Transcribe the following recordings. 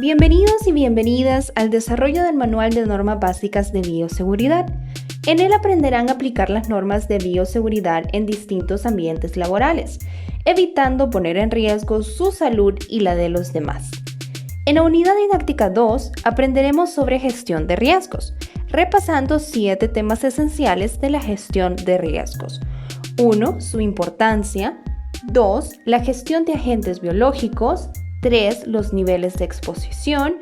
Bienvenidos y bienvenidas al desarrollo del Manual de Normas Básicas de Bioseguridad. En él aprenderán a aplicar las normas de bioseguridad en distintos ambientes laborales, evitando poner en riesgo su salud y la de los demás. En la unidad didáctica 2 aprenderemos sobre gestión de riesgos, repasando 7 temas esenciales de la gestión de riesgos. 1. Su importancia. 2. La gestión de agentes biológicos. 3. Los niveles de exposición.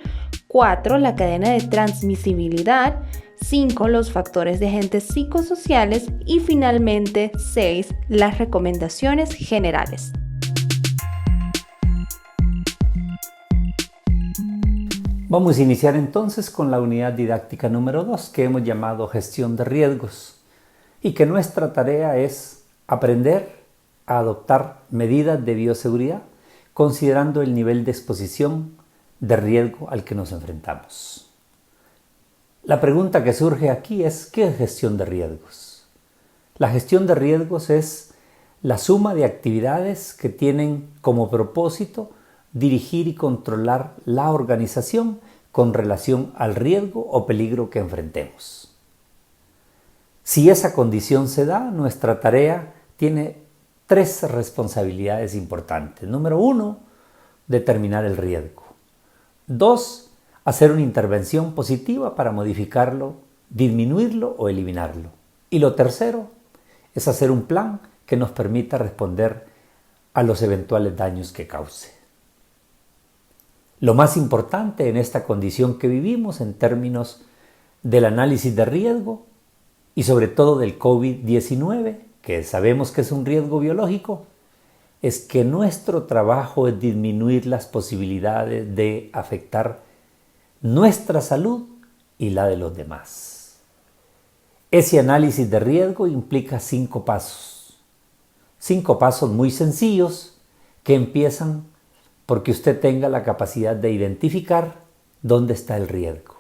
4. La cadena de transmisibilidad. 5. Los factores de agentes psicosociales. Y finalmente, 6. Las recomendaciones generales. Vamos a iniciar entonces con la unidad didáctica número 2 que hemos llamado gestión de riesgos y que nuestra tarea es aprender a adoptar medidas de bioseguridad considerando el nivel de exposición de riesgo al que nos enfrentamos. La pregunta que surge aquí es ¿qué es gestión de riesgos? La gestión de riesgos es la suma de actividades que tienen como propósito dirigir y controlar la organización con relación al riesgo o peligro que enfrentemos. Si esa condición se da, nuestra tarea tiene 3 responsabilidades importantes. Número 1, determinar el riesgo. 2, hacer una intervención positiva para modificarlo, disminuirlo o eliminarlo. Y lo tercero es hacer un plan que nos permita responder a los eventuales daños que cause. Lo más importante en esta condición que vivimos en términos del análisis de riesgo y sobre todo del COVID-19, que sabemos que es un riesgo biológico, es que nuestro trabajo es disminuir las posibilidades de afectar nuestra salud y la de los demás. Ese análisis de riesgo implica 5 pasos. 5 pasos muy sencillos que empiezan porque usted tenga la capacidad de identificar dónde está el riesgo,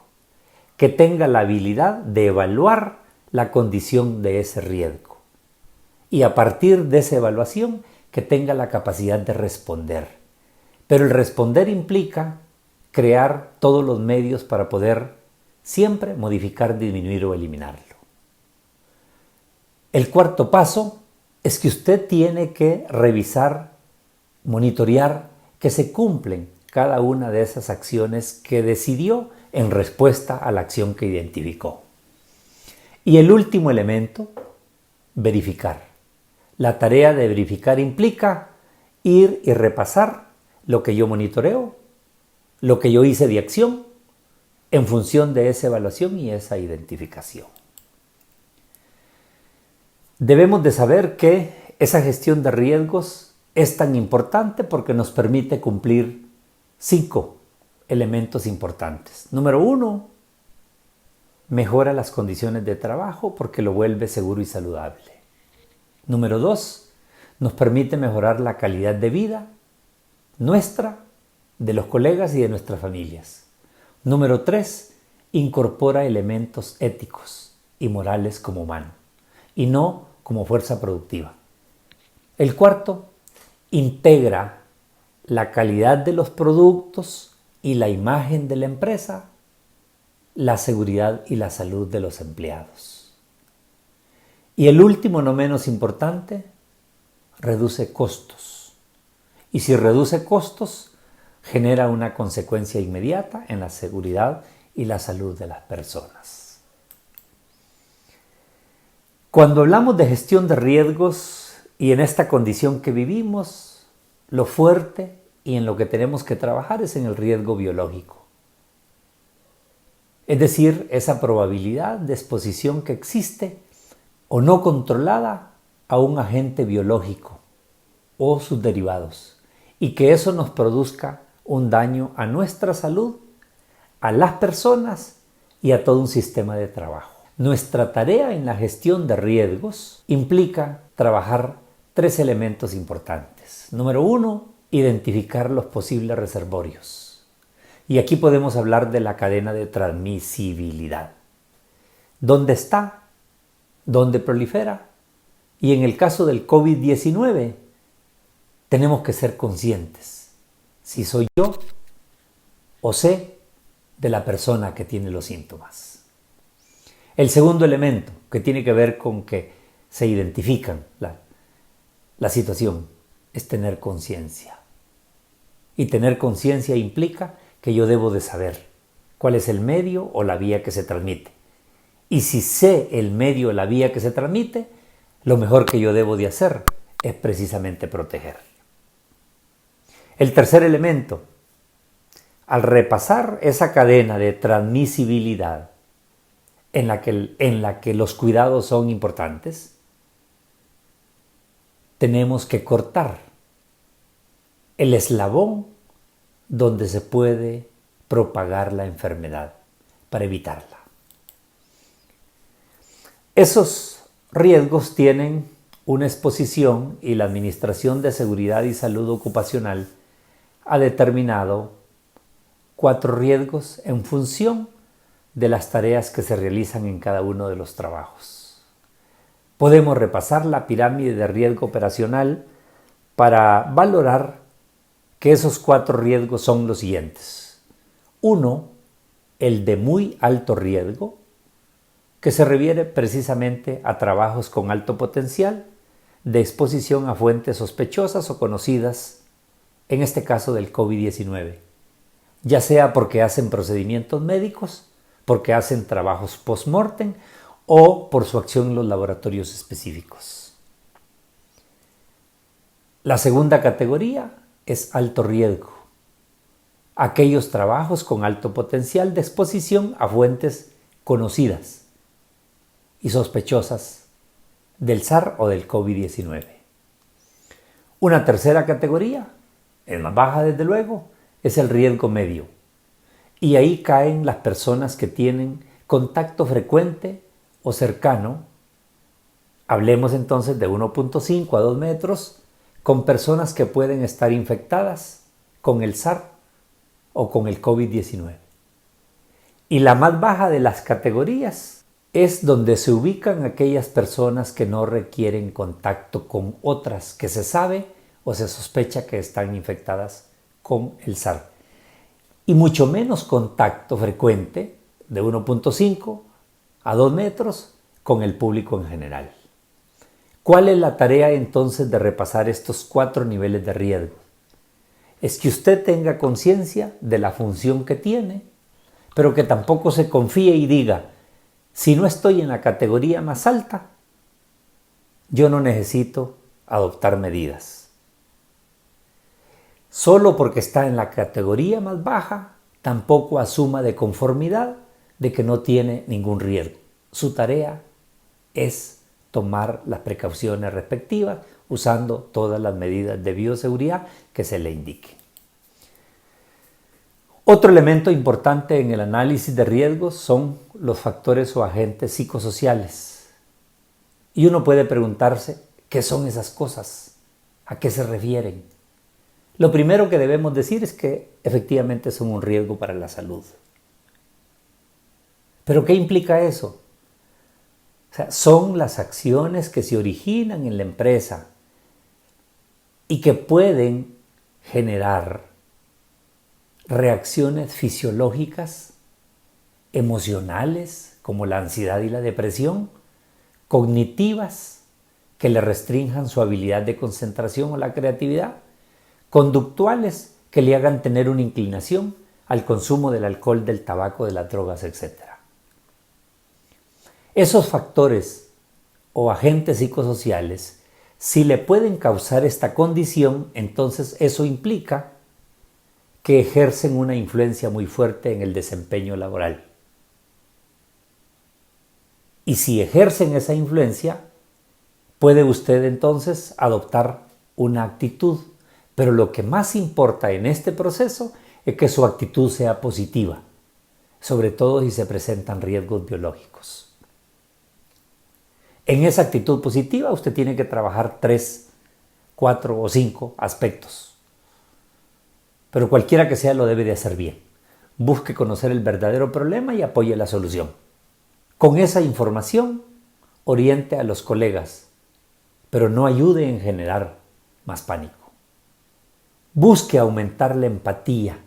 que tenga la habilidad de evaluar la condición de ese riesgo y a partir de esa evaluación que tenga la capacidad de responder. Pero el responder implica crear todos los medios para poder siempre modificar, disminuir o eliminarlo. El cuarto paso es que usted tiene que revisar, monitorear que se cumplen cada una de esas acciones que decidió en respuesta a la acción que identificó. Y el último elemento, verificar. La tarea de verificar implica ir y repasar lo que yo monitoreo, lo que yo hice de acción, en función de esa evaluación y esa identificación. Debemos de saber que esa gestión de riesgos es tan importante porque nos permite cumplir 5 elementos importantes. Número 1, mejora las condiciones de trabajo porque lo vuelve seguro y saludable. Número 2, nos permite mejorar la calidad de vida nuestra, de los colegas y de nuestras familias. Número 3, incorpora elementos éticos y morales como humano y no como fuerza productiva. El cuarto, integra la calidad de los productos y la imagen de la empresa, la seguridad y la salud de los empleados. Y el último, no menos importante, reduce costos. Y si reduce costos, genera una consecuencia inmediata en la seguridad y la salud de las personas. Cuando hablamos de gestión de riesgos y en esta condición que vivimos, lo fuerte y en lo que tenemos que trabajar es en el riesgo biológico. Es decir, esa probabilidad de exposición que existe o no controlada a un agente biológico o sus derivados y que eso nos produzca un daño a nuestra salud, a las personas y a todo un sistema de trabajo. Nuestra tarea en la gestión de riesgos implica trabajar 3 elementos importantes. Número 1, identificar los posibles reservorios. Y aquí podemos hablar de la cadena de transmisibilidad. ¿Dónde está? ¿Dónde prolifera? Y en el caso del COVID-19, tenemos que ser conscientes. Si soy yo, o C, de la persona que tiene los síntomas. El segundo elemento, que tiene que ver con que se identifican la situación, es tener conciencia. Y tener conciencia implica que yo debo de saber cuál es el medio o la vía que se transmite. Y si sé el medio o la vía que se transmite, lo mejor que yo debo de hacer es precisamente proteger. El tercer elemento, al repasar esa cadena de transmisibilidad en la que los cuidados son importantes, tenemos que cortar el eslabón donde se puede propagar la enfermedad para evitarla. Esos riesgos tienen una exposición y la Administración de Seguridad y Salud Ocupacional ha determinado 4 riesgos en función de las tareas que se realizan en cada uno de los trabajos. Podemos repasar la pirámide de riesgo operacional para valorar que esos 4 riesgos son los siguientes. 1, el de muy alto riesgo, que se refiere precisamente a trabajos con alto potencial de exposición a fuentes sospechosas o conocidas, en este caso del COVID-19, ya sea porque hacen procedimientos médicos, porque hacen trabajos post-mortem o por su acción en los laboratorios específicos. La segunda categoría es alto riesgo, aquellos trabajos con alto potencial de exposición a fuentes conocidas y sospechosas del SARS o del COVID-19. Una tercera categoría, es más baja desde luego, es el riesgo medio. Y ahí caen las personas que tienen contacto frecuente o cercano, hablemos entonces de 1.5 a 2 metros, con personas que pueden estar infectadas con el SARS o con el COVID-19. Y la más baja de las categorías es donde se ubican aquellas personas que no requieren contacto con otras que se sabe o se sospecha que están infectadas con el SARS. Y mucho menos contacto frecuente de 1.5 a 2 metros con el público en general. ¿Cuál es la tarea entonces de repasar estos 4 niveles de riesgo? Es que usted tenga conciencia de la función que tiene, pero que tampoco se confíe y diga, si no estoy en la categoría más alta, yo no necesito adoptar medidas. Solo porque está en la categoría más baja, tampoco asuma de conformidad de que no tiene ningún riesgo. Su tarea es tomar las precauciones respectivas usando todas las medidas de bioseguridad que se le indiquen. Otro elemento importante en el análisis de riesgos son los factores o agentes psicosociales. Y uno puede preguntarse, ¿qué son esas cosas? ¿A qué se refieren? Lo primero que debemos decir es que efectivamente son un riesgo para la salud. ¿Pero qué implica eso? O sea, son las acciones que se originan en la empresa y que pueden generar reacciones fisiológicas, emocionales, como la ansiedad y la depresión, cognitivas, que le restrinjan su habilidad de concentración o la creatividad, conductuales, que le hagan tener una inclinación al consumo del alcohol, del tabaco, de las drogas, etc. Esos factores o agentes psicosociales, si le pueden causar esta condición, entonces eso implica que ejercen una influencia muy fuerte en el desempeño laboral. Y si ejercen esa influencia, puede usted entonces adoptar una actitud, pero lo que más importa en este proceso es que su actitud sea positiva, sobre todo si se presentan riesgos biológicos. En esa actitud positiva usted tiene que trabajar 3, 4 o 5 aspectos. Pero cualquiera que sea lo debe de hacer bien. Busque conocer el verdadero problema y apoye la solución. Con esa información, oriente a los colegas, pero no ayude en generar más pánico. Busque aumentar la empatía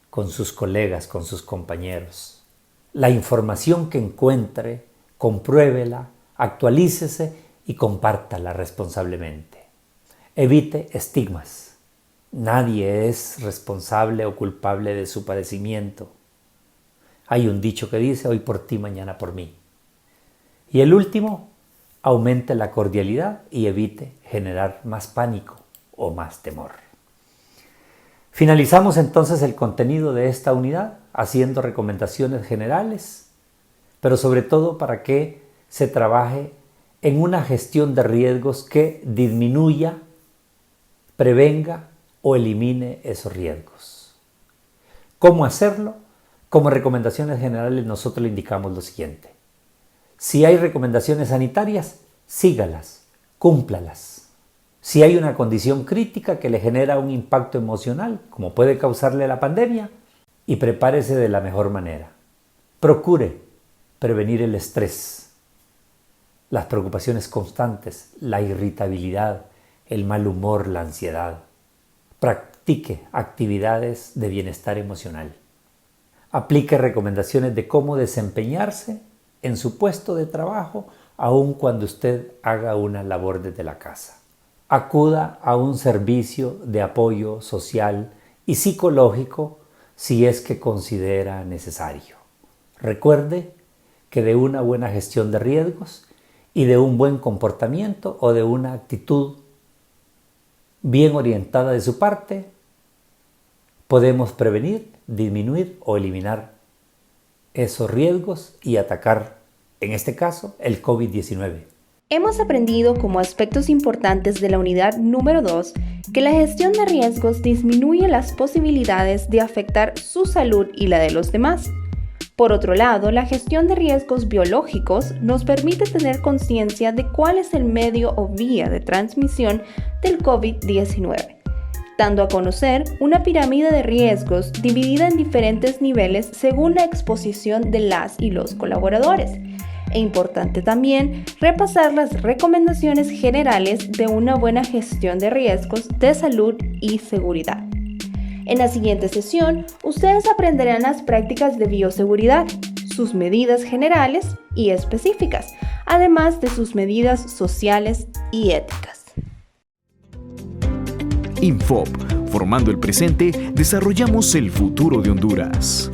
con sus colegas, con sus compañeros. La información que encuentre, compruébela, actualícese y compártala responsablemente. Evite estigmas. Nadie es responsable o culpable de su padecimiento. Hay un dicho que dice, hoy por ti, mañana por mí. Y el último, aumente la cordialidad y evite generar más pánico o más temor. Finalizamos entonces el contenido de esta unidad haciendo recomendaciones generales, pero sobre todo para que se trabaje en una gestión de riesgos que disminuya, prevenga o elimine esos riesgos. ¿Cómo hacerlo? Como recomendaciones generales nosotros le indicamos lo siguiente. Si hay recomendaciones sanitarias, sígalas, cúmplalas. Si hay una condición crítica que le genera un impacto emocional, como puede causarle la pandemia, y prepárese de la mejor manera. Procure prevenir el estrés, las preocupaciones constantes, la irritabilidad, el mal humor, la ansiedad. Practique actividades de bienestar emocional. Aplique recomendaciones de cómo desempeñarse en su puesto de trabajo, aun cuando usted haga una labor desde la casa. Acuda a un servicio de apoyo social y psicológico si es que considera necesario. Recuerde que de una buena gestión de riesgos y de un buen comportamiento o de una actitud bien orientada de su parte, podemos prevenir, disminuir o eliminar esos riesgos y atacar, en este caso, el COVID-19. Hemos aprendido como aspectos importantes de la unidad número 2 que la gestión de riesgos disminuye las posibilidades de afectar su salud y la de los demás. Por otro lado, la gestión de riesgos biológicos nos permite tener conciencia de cuál es el medio o vía de transmisión del COVID-19, dando a conocer una pirámide de riesgos dividida en diferentes niveles según la exposición de las y los colaboradores. E importante también repasar las recomendaciones generales de una buena gestión de riesgos de salud y seguridad. En la siguiente sesión, ustedes aprenderán las prácticas de bioseguridad, sus medidas generales y específicas, además de sus medidas sociales y éticas. Infop, formando el presente, desarrollamos el futuro de Honduras.